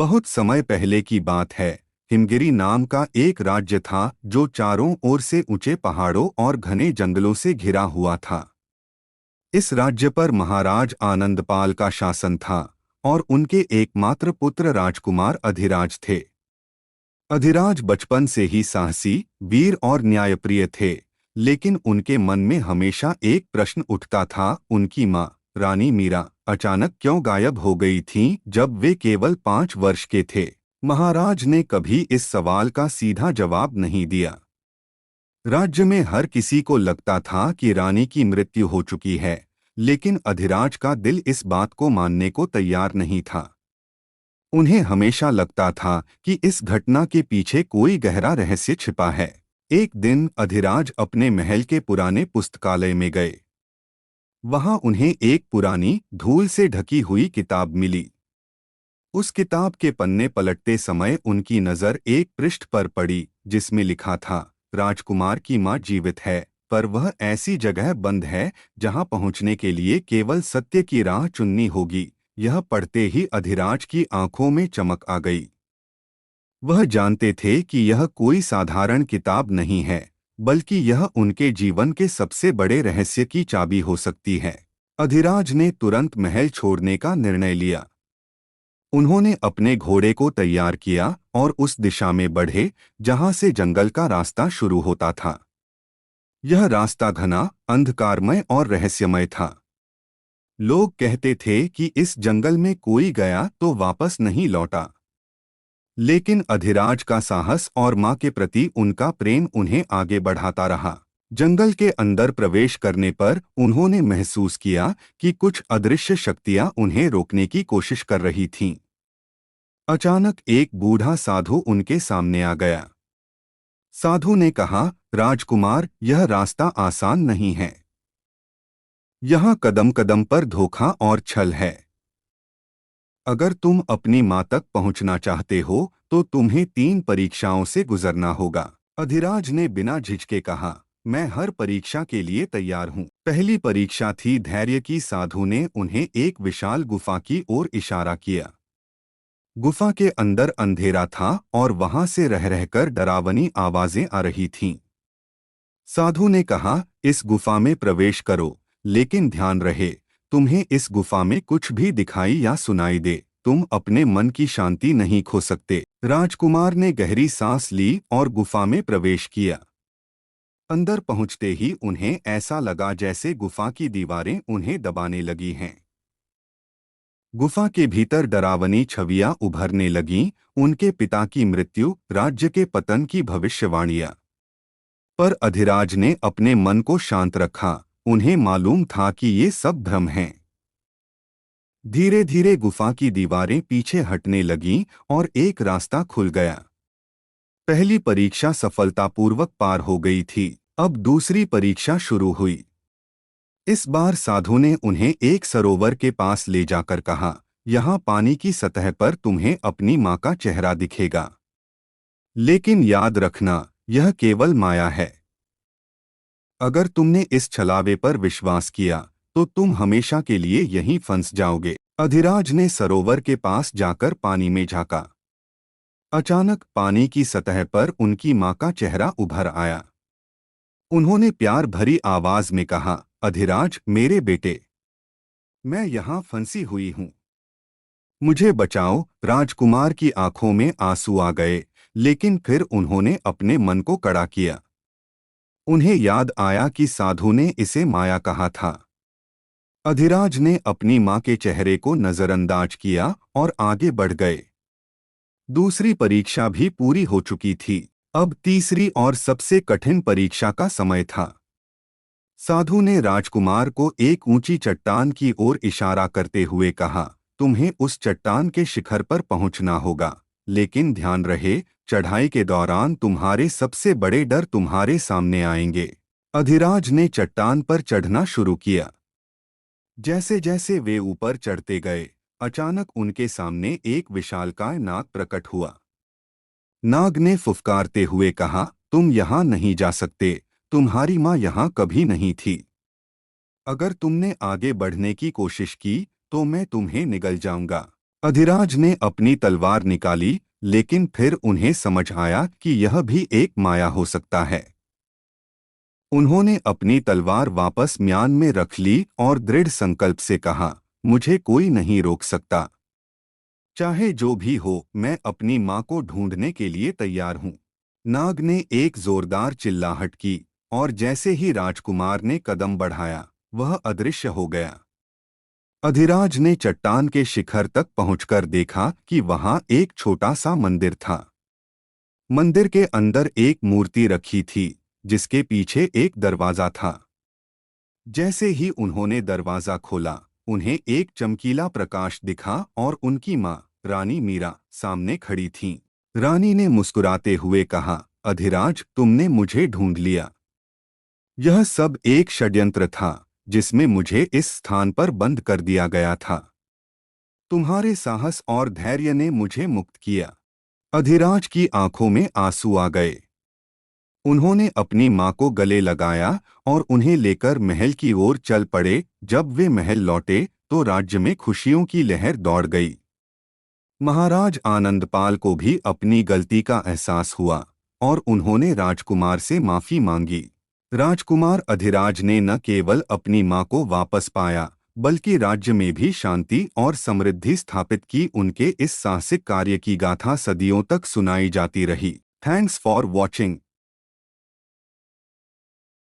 बहुत समय पहले की बात है। हिमगिरी नाम का एक राज्य था जो चारों ओर से ऊंचे पहाड़ों और घने जंगलों से घिरा हुआ था। इस राज्य पर महाराज आनंदपाल का शासन था और उनके एकमात्र पुत्र राजकुमार अधिराज थे। अधिराज बचपन से ही साहसी, वीर और न्यायप्रिय थे, लेकिन उनके मन में हमेशा एक प्रश्न उठता था। उनकी माँ रानी मीरा अचानक क्यों गायब हो गई थीं जब वे केवल 5 वर्ष के थे। महाराज ने कभी इस सवाल का सीधा जवाब नहीं दिया। राज्य में हर किसी को लगता था कि रानी की मृत्यु हो चुकी है, लेकिन अधिराज का दिल इस बात को मानने को तैयार नहीं था। उन्हें हमेशा लगता था कि इस घटना के पीछे कोई गहरा रहस्य छिपा है। एक दिन अधिराज अपने महल के पुराने पुस्तकालय में गए। वहां उन्हें एक पुरानी, धूल से ढकी हुई किताब मिली। उस किताब के पन्ने पलटते समय उनकी नज़र एक पृष्ठ पर पड़ी जिसमें लिखा था, राजकुमार की मां जीवित है, पर वह ऐसी जगह बंद है जहां पहुंचने के लिए केवल सत्य की राह चुननी होगी। यह पढ़ते ही अधिराज की आंखों में चमक आ गई। वह जानते थे कि यह कोई साधारण किताब नहीं है, बल्कि यह उनके जीवन के सबसे बड़े रहस्य की चाबी हो सकती है। अधिराज ने तुरंत महल छोड़ने का निर्णय लिया। उन्होंने अपने घोड़े को तैयार किया और उस दिशा में बढ़े जहां से जंगल का रास्ता शुरू होता था। यह रास्ता घना, अंधकारमय और रहस्यमय था। लोग कहते थे कि इस जंगल में कोई गया तो वापस नहीं लौटा, लेकिन अधिराज का साहस और मां के प्रति उनका प्रेम उन्हें आगे बढ़ाता रहा। जंगल के अंदर प्रवेश करने पर उन्होंने महसूस किया कि कुछ अदृश्य शक्तियां उन्हें रोकने की कोशिश कर रही थीं। अचानक एक बूढ़ा साधु उनके सामने आ गया। साधु ने कहा, राजकुमार, यह रास्ता आसान नहीं है। यहाँ कदम कदम पर धोखा और छल है। अगर तुम अपनी मां तक पहुंचना चाहते हो तो तुम्हें 3 परीक्षाओं से गुजरना होगा। अधिराज ने बिना झिझके कहा, मैं हर परीक्षा के लिए तैयार हूँ। पहली परीक्षा थी धैर्य की। साधु ने उन्हें एक विशाल गुफा की ओर इशारा किया। गुफा के अंदर अंधेरा था और वहां से रह रहकर डरावनी आवाजें आ रही थीं। साधु ने कहा, इस गुफा में प्रवेश करो, लेकिन ध्यान रहे, तुम्हें इस गुफा में कुछ भी दिखाई या सुनाई दे, तुम अपने मन की शांति नहीं खो सकते। राजकुमार ने गहरी सांस ली और गुफा में प्रवेश किया। अंदर पहुंचते ही उन्हें ऐसा लगा जैसे गुफा की दीवारें उन्हें दबाने लगी हैं। गुफा के भीतर डरावनी छवियां उभरने लगीं, उनके पिता की मृत्यु, राज्य के पतन की भविष्यवाणियां। पर अधिराज ने अपने मन को शांत रखा। उन्हें मालूम था कि ये सब भ्रम हैं। धीरे धीरे गुफा की दीवारें पीछे हटने लगीं और एक रास्ता खुल गया। पहली परीक्षा सफलतापूर्वक पार हो गई थी। अब दूसरी परीक्षा शुरू हुई। इस बार साधु ने उन्हें एक सरोवर के पास ले जाकर कहा, यहाँ पानी की सतह पर तुम्हें अपनी माँ का चेहरा दिखेगा, लेकिन याद रखना, यह केवल माया है। अगर तुमने इस छलावे पर विश्वास किया तो तुम हमेशा के लिए यहीं फंस जाओगे। अधिराज ने सरोवर के पास जाकर पानी में झांका। अचानक पानी की सतह पर उनकी माँ का चेहरा उभर आया। उन्होंने प्यार भरी आवाज में कहा, अधिराज, मेरे बेटे, मैं यहाँ फंसी हुई हूँ, मुझे बचाओ। राजकुमार की आंखों में आंसू आ गए, लेकिन फिर उन्होंने अपने मन को कड़ा किया। उन्हें याद आया कि साधु ने इसे माया कहा था। अधिराज ने अपनी मां के चेहरे को नजरअंदाज किया और आगे बढ़ गए। दूसरी परीक्षा भी पूरी हो चुकी थी। अब तीसरी और सबसे कठिन परीक्षा का समय था। साधु ने राजकुमार को एक ऊंची चट्टान की ओर इशारा करते हुए कहा, तुम्हें उस चट्टान के शिखर पर पहुंचना होगा, लेकिन ध्यान रहे, चढ़ाई के दौरान तुम्हारे सबसे बड़े डर तुम्हारे सामने आएंगे। अधिराज ने चट्टान पर चढ़ना शुरू किया। जैसे जैसे वे ऊपर चढ़ते गए, अचानक उनके सामने एक विशालकाय नाग प्रकट हुआ। नाग ने फुफकारते हुए कहा, तुम यहाँ नहीं जा सकते, तुम्हारी माँ यहाँ कभी नहीं थी। अगर तुमने आगे बढ़ने की कोशिश की तो मैं तुम्हें निगल जाऊंगा। अधिराज ने अपनी तलवार निकाली, लेकिन फिर उन्हें समझ आया कि यह भी एक माया हो सकता है। उन्होंने अपनी तलवार वापस म्यान में रख ली और दृढ़ संकल्प से कहा, मुझे कोई नहीं रोक सकता। चाहे जो भी हो, मैं अपनी माँ को ढूंढने के लिए तैयार हूँ। नाग ने एक जोरदार चिल्लाहट की, और जैसे ही राजकुमार ने कदम बढ़ाया, वह अदृश्य हो गया। अधिराज ने चट्टान के शिखर तक पहुंचकर देखा कि वहां एक छोटा सा मंदिर था। मंदिर के अंदर एक मूर्ति रखी थी, जिसके पीछे एक दरवाजा था। जैसे ही उन्होंने दरवाजा खोला, उन्हें एक चमकीला प्रकाश दिखा और उनकी माँ, रानी मीरा, सामने खड़ी थीं। रानी ने मुस्कुराते हुए कहा, अधिराज, तुमने मुझे ढूंढ लिया। यह सब एक षड्यंत्र था, जिसमें मुझे इस स्थान पर बंद कर दिया गया था। तुम्हारे साहस और धैर्य ने मुझे मुक्त किया। अधिराज की आंखों में आंसू आ गए। उन्होंने अपनी मां को गले लगाया और उन्हें लेकर महल की ओर चल पड़े। जब वे महल लौटे तो राज्य में खुशियों की लहर दौड़ गई। महाराज आनंदपाल को भी अपनी गलती का एहसास हुआ और उन्होंने राजकुमार से माफी मांगी। राजकुमार अधिराज ने न केवल अपनी मां को वापस पाया, बल्कि राज्य में भी शांति और समृद्धि स्थापित की। उनके इस साहसिक कार्य की गाथा सदियों तक सुनाई जाती रही। Thanks for watching.